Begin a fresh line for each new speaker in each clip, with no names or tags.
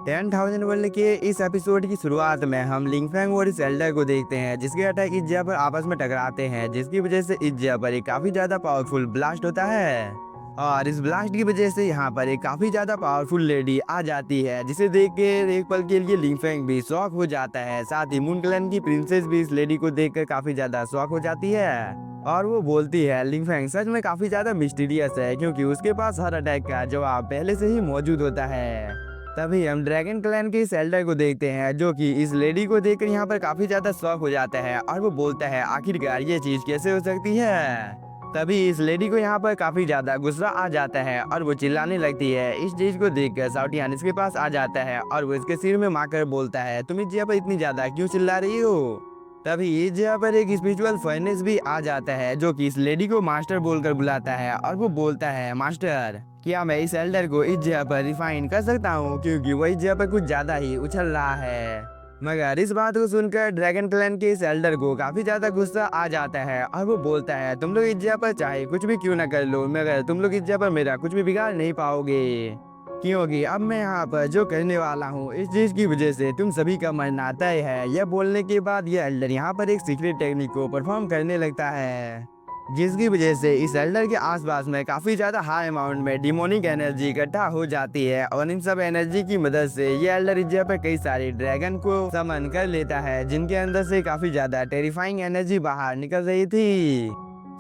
10,000 world के इस episode की शुरुआत में हम लिंगफैंग और इस एल्डर को देखते हैं जिसके अटैक इज्जा पर आपस में टकराते हैं, जिसकी वजह से इज्जा पर एक काफी ज्यादा पावरफुल ब्लास्ट होता है। और इस ब्लास्ट की वजह से यहाँ पर एक काफी ज्यादा पावरफुल लेडी आ जाती है, जिसे देख के एक पल के लिए लिंगफैंग भी शॉक हो जाता है। साथ ही मून क्लैन की प्रिंसेस भी इस लेडी को देखकर काफी ज्यादा शॉक हो जाती है और वो बोलती है लिंगफैंग सच में काफी ज्यादा मिस्टीरियस है, क्योंकि उसके पास हर अटैक का जवाब पहले से ही मौजूद होता है। तभी हम ड्रैगन क्लैन के इस एल्डर को देखते हैं जो कि इस लेडी को देखकर यहाँ पर काफी ज्यादा शॉक हो जाता है और वो बोलता है आखिरकार ये चीज कैसे हो सकती है। तभी इस लेडी को यहाँ पर काफी ज्यादा गुस्सा आ जाता है और वो चिल्लाने लगती है। इस चीज को देखकर साउटियान इसके पास आ जाता है और वो इसके सिर में मारकर बोलता है तुम इस जगह पर इतनी ज्यादा क्यों चिल्ला रही हो। तभी इस जगह पर एक स्पिरिचुअल फर्नेस भी आ जाता है जो कि इस लेडी को मास्टर बोलकर बुलाता है और वो बोलता है मास्टर क्या मैं इस एल्डर को इस जगह पर रिफाइन कर सकता हूँ, क्योंकि वो इस जगह पर कुछ ज्यादा ही उछल रहा है। मगर इस बात को सुनकर ड्रैगन क्लैन के इस एल्डर को काफी ज्यादा गुस्सा आ जाता है और वो बोलता है तुम लोग इस जगह पर चाहे कुछ भी क्यों ना कर लो, मगर तुम लोग इस जगह पर मेरा कुछ भी बिगाड़ नहीं पाओगे, क्योंकि अब मैं यहाँ पर जो करने वाला हूँ इस चीज की वजह से तुम सभी का मरना तय है। यह बोलने के बाद यह एल्डर यहाँ पर एक सीक्रेट टेक्निक को परफॉर्म करने लगता है, जिसकी वजह से इस एल्डर के आसपास में काफी ज्यादा हाई अमाउंट में डिमोनिक एनर्जी इकट्ठा हो जाती है और इन सब एनर्जी की मदद से ये एल्डर इस जगह पर कई सारे ड्रैगन को समन कर लेता है, जिनके अंदर से काफी ज्यादा टेरिफाइंग एनर्जी बाहर निकल रही थी।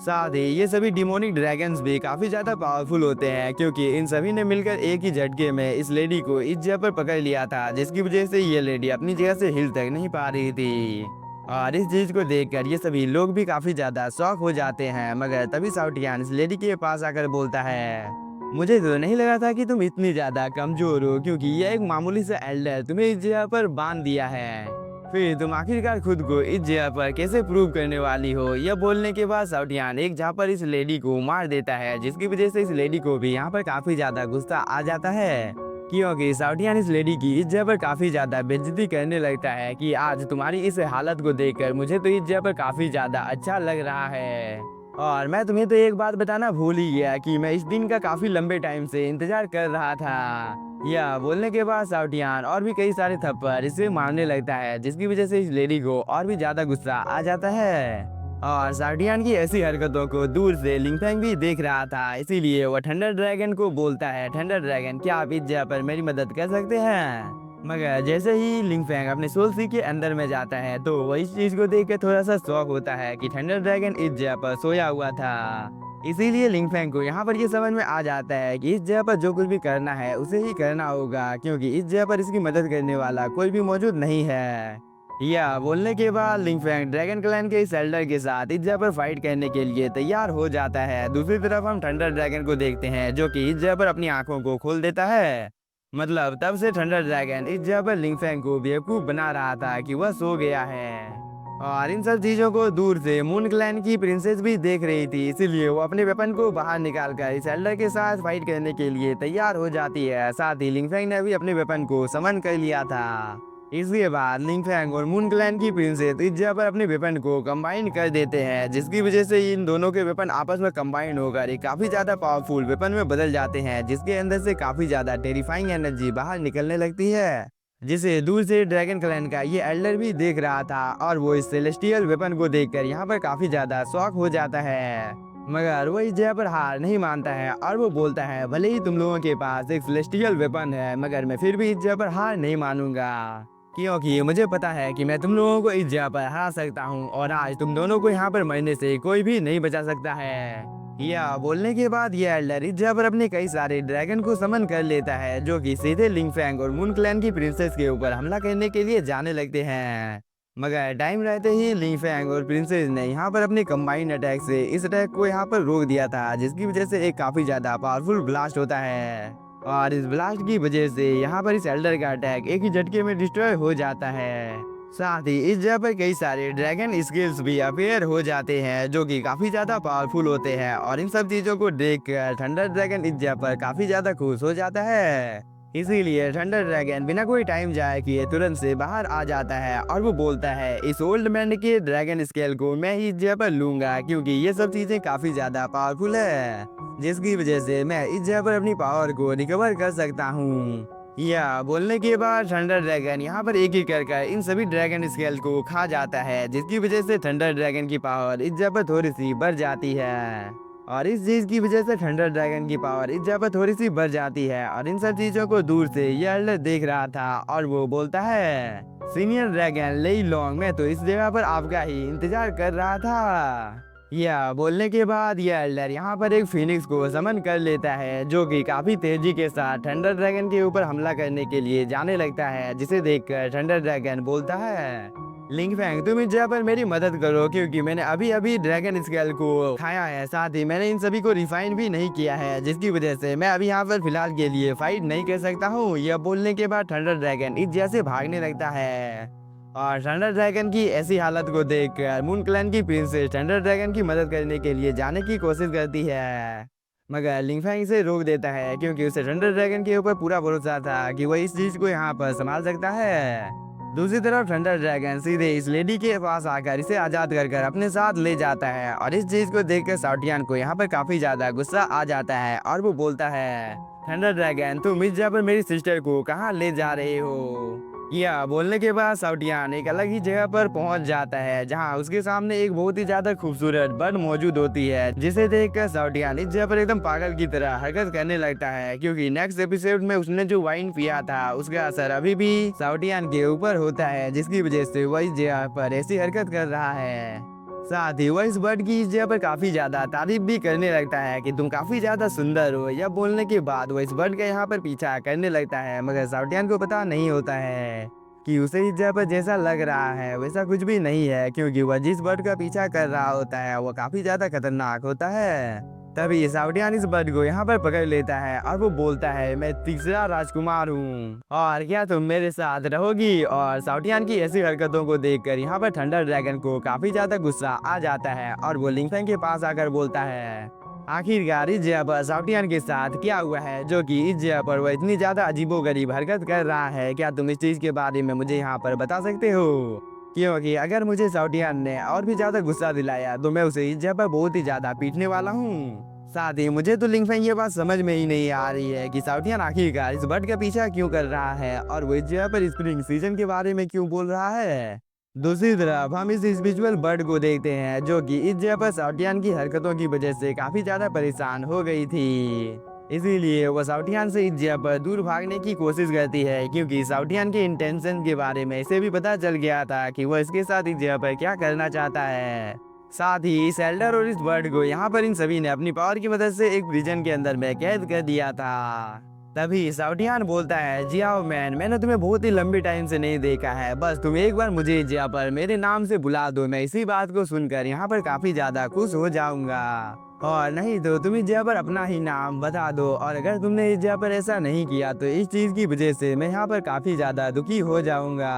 साथ ही ये सभी डिमोनिक ड्रैगन्स भी काफी ज्यादा पावरफुल होते हैं, क्योंकि इन सभी ने मिलकर एक ही झटके में इस लेडी को इस जगह पर पकड़ लिया था, जिसकी वजह से ये लेडी अपनी जगह से हिल तक नहीं पा रही थी। और इस चीज को देखकर ये सभी लोग भी काफी ज्यादा शॉक हो जाते हैं। मगर तभी साउटियान इस लेडी के पास आकर बोलता है मुझे तो नहीं लगा था कि तुम इतनी ज्यादा कमजोर हो, क्योंकि ये एक मामूली सा एल्डर तुम्हें इस जगह पर बांध दिया है, फिर तुम आखिरकार खुद को इस जगह पर कैसे प्रूव करने वाली हो। यह बोलने के बाद साउटियान एक जहाँ पर इस लेडी को मार देता है, जिसकी वजह से इस लेडी को भी यहाँ पर काफी ज्यादा गुस्सा आ जाता है, क्योंकि साउटियान इस लेडी की इस जगह पर काफी ज्यादा बेइज्जती करने लगता है कि आज तुम्हारी इस हालत को देखकर मुझे तो इस जगह पर काफी ज्यादा अच्छा लग रहा है। और मैं तुम्हें तो एक बात बताना भूल ही गया कि मैं इस दिन का काफी लंबे टाइम से इंतजार कर रहा था। यह बोलने के बाद साउटियान और भी कई सारे थप्पड़ इसे मारने लगता है, जिसकी वजह से इस लेडी को और भी ज्यादा गुस्सा आ जाता है। और साउटियान की ऐसी हरकतों को दूर से लिंगफैंग भी देख रहा था, इसीलिए वह थंडर ड्रैगन को बोलता है थंडर ड्रैगन क्या आप इस जगह पर मेरी मदद कर सकते हैं। मगर जैसे ही लिंगफैंग अपने सोल सी के अंदर में जाता है तो वह इस चीज को देख के थोड़ा सा शॉक होता है कि थंडर ड्रैगन इस जगह पर सोया हुआ था। इसीलिए लिंगफैंग को यहाँ पर ये समझ में आ जाता है कि इस जगह पर जो कुछ भी करना है उसे ही करना होगा, क्योंकि इस जगह पर इसकी मदद करने वाला कोई भी मौजूद नहीं है। यह बोलने के बाद लिंगफैंग ड्रैगन क्लैन के इस एल्डर के साथ इस जगह पर फाइट करने के लिए तैयार हो जाता है। दूसरी तरफ हम थंडर ड्रैगन को देखते हैं जो कि इस जगह पर अपनी आंखों को खोल देता है। मतलब तब से थंडर ड्रैगन इस जगह पर लिंगफैंग को बेवकूफ बना रहा था कि वह सो गया है। और इन सब चीजों को दूर से मून क्लैन की प्रिंसेस भी देख रही थी, इसीलिए वो अपने वेपन को बाहर निकाल कर इस एल्डर के साथ फाइट करने के लिए तैयार हो जाती है। साथ ही लिंगफैंग ने भी अपने वेपन को समन कर लिया था। इसके बाद लिंगफैंग और मून क्लैन की प्रिंसेस इस जगह पर अपने वेपन को कंबाइन कर देते हैं, जिसकी वजह से इन दोनों के वेपन आपस में कंबाइन होकर एक काफी ज्यादा पावरफुल वेपन में बदल जाते हैं, जिसके अंदर से काफी ज्यादा टेरिफाइंग एनर्जी बाहर निकलने लगती है, जिसे दूर से ड्रैगन क्लैन का ये एल्डर भी देख रहा था। और वो इस सेलेस्टियल वेपन को देखकर यहाँ पर काफी ज्यादा शॉक हो जाता है। मगर वो इस जगह पर हार नहीं मानता है और वो बोलता है भले ही तुम लोगों के पास एक सेलेस्टियल वेपन है, मगर मैं फिर भी इस जगह पर हार नहीं मानूंगा, क्योंकि मुझे पता है कि मैं तुम लोगों को इस जगह पर हरा सकता हूँ और आज तुम दोनों को यहाँ पर मरने से कोई भी नहीं बचा सकता है। यह बोलने के बाद ये एल्डर इस जगह पर अपने कई सारे ड्रैगन को समन कर लेता है, जो कि सीधे लिंगफैंग और मून क्लैन की प्रिंसेस के ऊपर हमला करने के लिए जाने लगते हैं। मगर टाइम रहते ही लिंगफैंग और प्रिंसेस ने यहाँ पर अपने कंबाइंड अटैक से इस अटैक को यहाँ पर रोक दिया था, जिसकी वजह से एक काफी ज्यादा पावरफुल ब्लास्ट होता है। और इस ब्लास्ट की वजह से यहाँ पर इस एल्डर का अटैक एक ही झटके में डिस्ट्रॉय हो जाता है। साथ ही इस जगह पर कई सारे ड्रैगन स्किल्स भी अपेयर हो जाते हैं, जो कि काफी ज्यादा पावरफुल होते हैं। और इन सब चीजों को देखकर थंडर ड्रैगन इस जगह पर काफी ज्यादा खुश हो जाता है। इसीलिए थंडर ड्रैगन बिना कोई टाइम जाए किए तुरंत से बाहर आ जाता है और वो बोलता है इस ओल्ड मैन के ड्रैगन स्केल को मैं ही इस जगह पर लूंगा, क्योंकि ये सब चीजें काफी ज्यादा पावरफुल है, जिसकी वजह से मैं इस जगह पर अपनी पावर को रिकवर कर सकता हूँ। या बोलने के बाद थंडर ड्रैगन यहाँ पर एक एक कर इन सभी ड्रैगन स्केल को खा जाता है, जिसकी वजह से थंडर ड्रैगन की पावर इस जगह पर थोड़ी सी बढ़ जाती है। और इस चीज की वजह से थंडर ड्रैगन की पावर इस जगह पर थोड़ी सी बढ़ जाती है। और इन सब चीजों को दूर से ये एल्डर देख रहा था और वो बोलता है, सीनियर ड्रैगन लेई लॉन्ग, मैं तो इस जगह पर आपका ही इंतजार कर रहा था। या बोलने के बाद ये एल्डर यहाँ पर एक फिनिक्स को समन कर लेता है, जो कि काफी तेजी के साथ थंडर ड्रैगन के ऊपर हमला करने के लिए जाने लगता है, जिसे देखकर थंडर ड्रैगन बोलता है, लिंग फैंग तुम इस जगह पर मेरी मदद करो, क्योंकि मैंने अभी अभी ड्रैगन स्केल को खाया है, साथ ही मैंने इन सभी को रिफाइन भी नहीं किया है, जिसकी वजह से मैं अभी यहाँ पर फिलहाल के लिए फाइट नहीं कर सकता हूँ। यह बोलने के बाद थंडर ड्रैगन इस जगह से भागने लगता है। और थंडर ड्रैगन की ऐसी हालत को देखकर मून क्लैन की प्रिंसेस थंडर ड्रैगन की मदद करने के लिए जाने की कोशिश करती है, मगर लिंगफैंग इसे रोक देता है, क्योंकि उसे थंडर ड्रैगन के ऊपर पूरा भरोसा था कि वह इस चीज को यहाँ पर संभाल सकता है। दूसरी तरफ थंडर ड्रैगन सीधे इस लेडी के पास आकर इसे आजाद कर अपने साथ ले जाता है। और इस चीज को देखकर साउटियान को यहाँ पर काफी ज्यादा गुस्सा आ जाता है और वो बोलता है, थंडर ड्रैगन तुम इस जगह पर मेरी सिस्टर को कहाँ ले जा रहे हो। या बोलने के बाद साउटियान एक अलग ही जगह पर पहुंच जाता है, जहां उसके सामने एक बहुत ही ज्यादा खूबसूरत बर्ड मौजूद होती है, जिसे देखकर साउटियान इस जगह पर एकदम पागल की तरह हरकत करने लगता है, क्योंकि नेक्स्ट एपिसोड में उसने जो वाइन पिया था उसका असर अभी भी साउटियान के ऊपर होता है, जिसकी वजह से वह इस जगह पर ऐसी हरकत कर रहा है। साथ ही वह इस बर्ड की इस जगह पर काफी ज्यादा तारीफ भी करने लगता है कि तुम काफी ज्यादा सुंदर हो। यह बोलने के बाद वह इस बर्ड का यहाँ पर पीछा करने लगता है, मगर साउटियान को पता नहीं होता है कि उसे इस जगह पर जैसा लग रहा है वैसा कुछ भी नहीं है, क्योंकि वह जिस बर्ड का पीछा कर रहा होता है वह काफी ज्यादा खतरनाक होता है। तभी साउटियान इस बर्ड को यहाँ पर पकड़ लेता है और वो बोलता है, मैं तीसरा राजकुमार हूँ और क्या तुम मेरे साथ रहोगी। और साउटियान की ऐसी हरकतों को देखकर यहाँ पर थंडर ड्रैगन को काफी ज्यादा गुस्सा आ जाता है और वो लिंगफैंग के पास आकर बोलता है, आखिरकार इस जगह पर साउटियान के साथ क्या हुआ है, जो कि इस जगह पर वह इतनी ज्यादा अजीबोगरीब हरकत कर रहा है। क्या तुम इस चीज के बारे में मुझे यहाँ पर बता सकते हो, क्योंकि अगर मुझे साउटियान ने और भी ज्यादा गुस्सा दिलाया तो मैं उसे इस जगह पर बहुत ही ज्यादा पीटने वाला हूँ। साथ ही मुझे तो लिंगफैंग ये बात समझ में ही नहीं आ रही है कि साउटियान आखिरकार इस बर्ड का पीछा क्यों कर रहा है और वो इस जगह पर स्प्रिंग सीजन के बारे में क्यों बोल रहा है। दूसरी तरफ हम इस स्पिरिचुअल बर्ड को देखते हैं, जो कि इस जगह पर साउटियान की हरकतों की वजह से काफी ज्यादा परेशान हो गई थी, इसीलिए वो साउटियान से इस जगह पर दूर भागने की कोशिश करती है, क्योंकि साउटियान के इंटेंशन के बारे में इसे भी पता चल गया था कि वो इसके साथ इस जगह पर क्या करना चाहता है। साथ ही इस एल्डर और इस बर्ड को यहाँ पर इन सभी ने अपनी पावर की मदद से एक प्रिजन के अंदर में कैद कर दिया था। तभी साउटियान बोलता है, जियाओ मैन, मैंने तुम्हें बहुत ही लंबी टाइम से नहीं देखा है, बस तुम एक बार मुझे इस जगह पर मेरे नाम से बुला दो, मैं इसी बात को सुनकर यहाँ पर काफी ज्यादा खुश हो जाऊंगा। और नहीं तो तुम इस जगह पर अपना ही नाम बता दो, और अगर तुमने इस जगह पर ऐसा नहीं किया तो इस चीज की वजह से मैं यहाँ पर काफी ज्यादा दुखी हो जाऊंगा।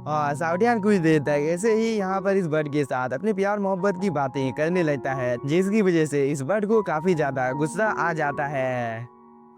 और साउटियान कुछ देर तक ऐसे ही यहाँ पर इस बर्ड के साथ अपने प्यार मोहब्बत की बातें करने लगता है, जिसकी वजह से इस बर्ड को काफी ज्यादा गुस्सा आ जाता है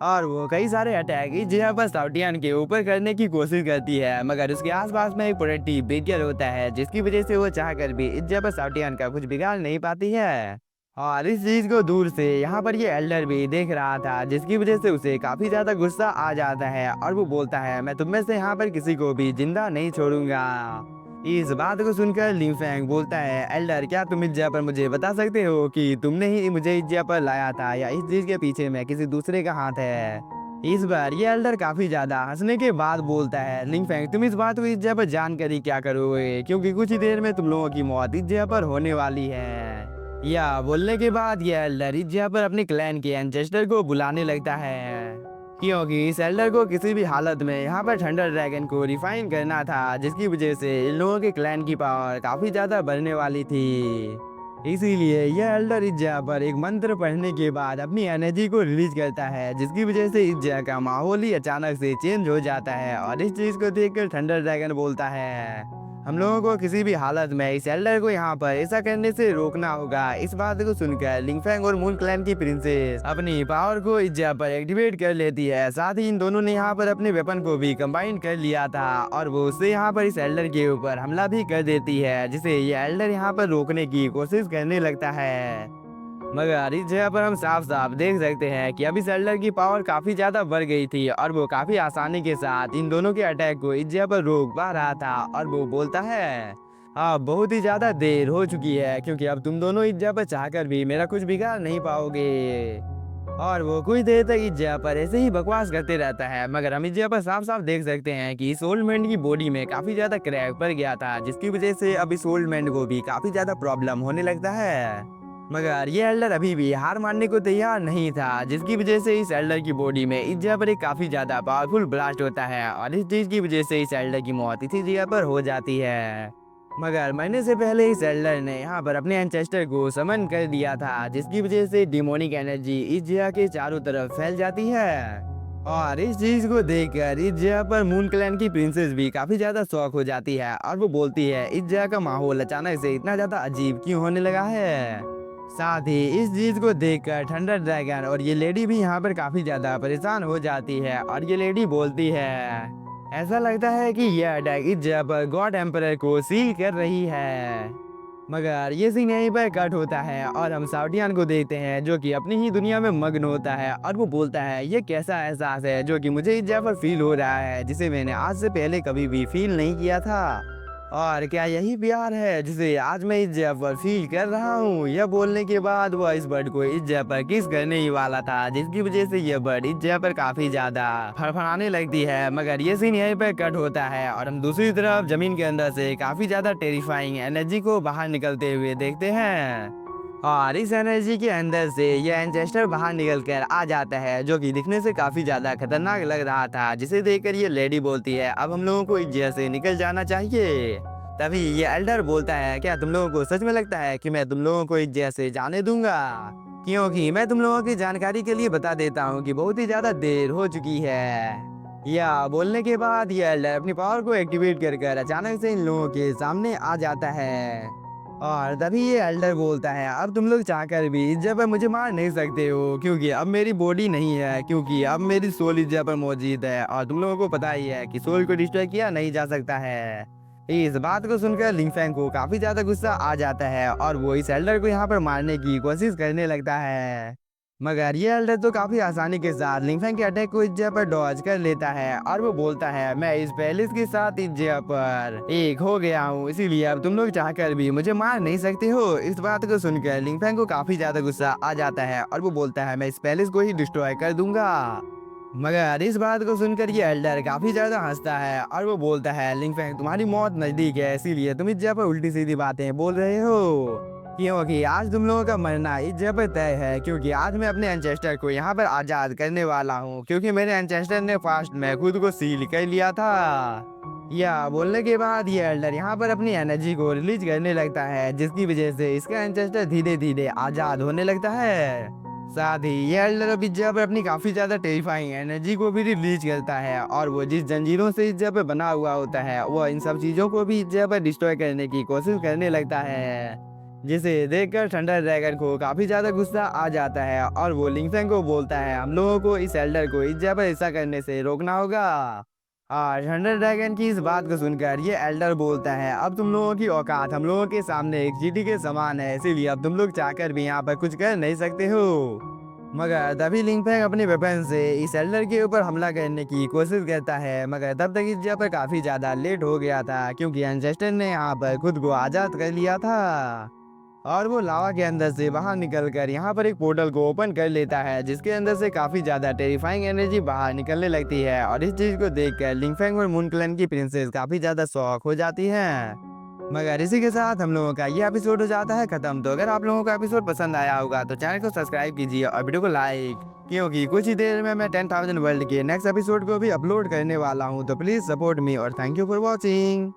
और वो कई सारे अटैक इस जगह पर साउटियान के ऊपर करने की कोशिश करती है, मगर उसके आसपास में एक प्रोटेक्टिव बैरियर होता है, जिसकी वजह से वो चाहकर भी इस जगह पर साउटियान का कुछ बिगाड़ नहीं पाती है। और इस चीज को दूर से यहाँ पर ये एल्डर भी देख रहा था, जिसकी वजह से उसे काफी ज्यादा गुस्सा आ जाता है और वो बोलता है, मैं तुम में से यहाँ पर किसी को भी जिंदा नहीं छोड़ूंगा। इस बात को सुनकर लिंगफैंग बोलता है, एल्डर क्या तुम इस जगह पर मुझे बता सकते हो कि तुमने ही मुझे इस जगह पर लाया था या इस चीज के पीछे में किसी दूसरे का हाथ है। इस बार ये एल्डर काफी ज्यादा हंसने के बाद बोलता है, लिंगफैंग तुम इस बात को इस जगह पर जानकर ही क्या करोगे, क्योंकि कुछ ही देर में तुम लोगों की मौत इस जगह पर होने वाली है। या बोलने के बाद ये एल्डर इस जगह पर अपने क्लैन के एंसेस्टर को बुलाने लगता है, क्योंकि इस एल्डर को किसी भी हालत में यहाँ पर थंडर ड्रैगन को रिफाइन करना था, जिसकी वजह से इन लोगों के क्लैन की पावर काफी ज्यादा बढ़ने वाली थी। इसीलिए यह एल्डर इस जगह पर एक मंत्र पढ़ने के बाद अपनी एनर्जी को रिलीज करता है, जिसकी वजह से इस जगह का माहौल ही अचानक से चेंज हो जाता है। और इस चीज को देखकर थंडर ड्रैगन बोलता है, हम लोगों को किसी भी हालत में इस एल्डर को यहाँ पर ऐसा करने से रोकना होगा। इस बात को सुनकर लिंगफैंग और मून क्लैन की प्रिंसेस अपनी पावर को इस जगह पर एक्टिवेट कर लेती है। साथ ही इन दोनों ने यहाँ पर अपने वेपन को भी कंबाइन कर लिया था और वो उससे यहाँ पर इस एल्डर के ऊपर हमला भी कर देती है, जिसे ये एल्डर यहाँ पर रोकने की कोशिश करने लगता है। मगर इस जगह पर हम साफ साफ देख सकते हैं कि अभी सेल्डर की पावर काफी ज्यादा बढ़ गई थी और वो काफी आसानी के साथ इन दोनों के अटैक को इस जगह पर रोक पा रहा था। और वो बोलता है, हाँ बहुत ही ज्यादा देर हो चुकी है, क्योंकि अब तुम दोनों इस जगह पर चाहकर भी मेरा कुछ बिगाड़ नहीं पाओगे। और वो कुछ देर तक इस जगह पर ऐसे ही बकवास करते रहता है। मगर हम इस जगह पर साफ साफ देख सकते हैं कि इस ओल्ड मैन की बॉडी में काफी ज्यादा क्रैक पड़ गया था, जिसकी वजह से अब इस ओल्ड मैन को भी काफी ज्यादा प्रॉब्लम होने लगता है। मगर ये एल्डर अभी भी हार मानने को तैयार नहीं था, जिसकी वजह से इस एल्डर की बॉडी में इस जगह पर एक काफी ज्यादा पावरफुल ब्लास्ट होता है और इस चीज की वजह से इस एल्डर की मौत इसी जगह पर हो जाती है। मगर मरने से पहले इस एल्डर ने यहाँ पर अपने एंसेस्टर को समन कर दिया था, जिसकी वजह से डिमोनिक एनर्जी इस जगह के चारों तरफ फैल जाती है। और इस चीज को देखकर इस जगह पर मून क्लैन की प्रिंसेस भी काफी ज्यादा शॉक हो जाती है और वो बोलती है इस जगह का माहौल अचानक से इतना ज्यादा अजीब क्यों होने लगा है। साथ ही इस चीज को देखकर थंडर ड्रैगन और ये लेडी भी यहाँ पर काफी ज्यादा परेशान हो जाती है और ये लेडी बोलती है, ऐसा लगता है कि यह अटैक इस जगह पर गॉड एम्परर को सील कर रही है। मगर ये सीन यहीं पर कट होता है और हम साउटियान को देखते हैं, जो कि अपनी ही दुनिया में मग्न होता है और वो बोलता है, ये कैसा एहसास है जो कि मुझे इस जगह पर फील हो रहा है, जिसे मैंने आज से पहले कभी भी फील नहीं किया था। और क्या यही प्यार है जिसे आज मैं इस जगह पर फील कर रहा हूँ। यह बोलने के बाद वह इस बर्ड को इस जगह पर किस करने ही वाला था, जिसकी वजह से यह बर्ड इस जगह पर काफी ज्यादा फड़फड़ाने लगती है। मगर ये सीन यहीं पर कट होता है और हम दूसरी तरफ जमीन के अंदर से काफी ज्यादा टेरिफाइंग एनर्जी को बाहर निकलते हुए देखते हैं। और इस एनर्जी के अंदर से यह एंसेस्टर बाहर निकल कर आ जाता है, जो कि दिखने से काफी ज्यादा खतरनाक लग रहा था, जिसे देखकर ये लेडी बोलती है, अब हम लोगों को इस जगह से निकल जाना चाहिए। तभी ये एल्डर बोलता है, क्या तुम लोगों को सच में लगता है कि मैं तुम लोगों को इस जगह से जाने दूंगा? क्योंकि मैं तुम लोगों की जानकारी के लिए बता देता हूँ कि बहुत ही ज्यादा देर हो चुकी है। या बोलने के बाद ये एल्डर अपनी पावर को एक्टिवेट कर अचानक से इन लोगों के सामने आ जाता है। और तभी ये एल्डर बोलता है, अब तुम लोग चाहकर भी इस जगह पर मुझे मार नहीं सकते हो, क्योंकि अब मेरी बॉडी नहीं है, क्योंकि अब मेरी सोल इस जगह पर मौजूद है और तुम लोगों को पता ही है कि सोल को डिस्ट्रॉय किया नहीं जा सकता है। इस बात को सुनकर लिंगफैंग को काफी ज्यादा गुस्सा आ जाता है और वो इस एल्डर को यहाँ पर मारने की कोशिश करने लगता है। मगर ये एल्डर तो काफी आसानी के साथ लिंगफैंग के अटैक को इस जगह पर डॉज कर लेता है और वो बोलता है, मैं इस पैलेस के साथ इस जगह पर एक हो गया हूँ, इसीलिए अब तुम लोग चाहकर भी मुझे मार नहीं सकते हो। इस बात को सुनकर लिंगफैंग को काफी ज्यादा गुस्सा आ जाता है और वो बोलता है, मैं इस पैलेस को ही डिस्ट्रॉय कर दूंगा। मगर इस बात को सुनकर ये एल्डर काफी ज्यादा हंसता है और वो बोलता है, लिंगफैंग तुम्हारी मौत नजदीक है, इसीलिए तुम इस जगह पर उल्टी सीधी बातें बोल रहे हो, क्योंकि आज तुम लोगों का मरना इस जगह पर तय है। क्योंकि आज मैं अपने एंसेस्टर को यहाँ पर आजाद करने वाला हूँ, क्योंकि मेरे एंसेस्टर ने फास्ट में खुद को सील कर लिया था। या बोलने के बाद ये एल्डर यहाँ पर अपनी एनर्जी को रिलीज करने लगता है, जिसकी वजह से इसका एंसेस्टर धीरे धीरे आजाद होने लगता है। साथ ही ये एल्डर अब इस जगह पर अपनी काफी ज्यादा टेरिफाइंग एनर्जी को भी रिलीज करता है और वो जिस जंजीरों से इस जगह पर बना हुआ होता है, वो इन सब चीजों को भी इस जगह पर डिस्ट्रॉय करने की कोशिश करने लगता है, जिसे देखकर थंडर ड्रैगन को काफी ज्यादा गुस्सा आ जाता है और वो लिंगफैंग को बोलता है, हम लोगों को इस एल्डर को इस जगह पर ऐसा करने से रोकना होगा। और थंडर ड्रैगन की इस बात को सुनकर ये एल्डर बोलता है, अब तुम लोगों की औकात हम लोगों के सामने एक चींटी के समान है, इसीलिए अब तुम लोग चाहकर भी यहाँ पर कुछ कर नहीं सकते हो। मगर तभी लिंगफैंग अपने वेपन से इस एल्डर के ऊपर हमला करने की कोशिश करता है, मगर तब तक इस जगह पर काफी ज्यादा लेट हो गया था, क्योंकि एंसेस्टर ने यहाँ पर खुद को आजाद कर लिया था और वो लावा के अंदर से बाहर निकलकर यहाँ पर एक पोर्टल को ओपन कर लेता है, जिसके अंदर से काफी ज्यादा टेरिफाइंग एनर्जी बाहर निकलने लगती है। और इस चीज को देखकर लिंगफैंग और मून क्लैन की प्रिंसेस काफी ज्यादा शॉक हो जाती हैं। मगर इसी के साथ हम लोगों का ये एपिसोड हो जाता है खत्म। तो अगर आप लोगों को एपिसोड पसंद आया होगा तो चैनल को सब्सक्राइब कीजिए और वीडियो को लाइक, क्योंकि कुछ ही देर में मैं 10,000 वर्ल्ड के नेक्स्ट एपिसोड को भी अपलोड करने वाला हूँ। तो प्लीज सपोर्ट मी और थैंक यू फॉर वॉचिंग।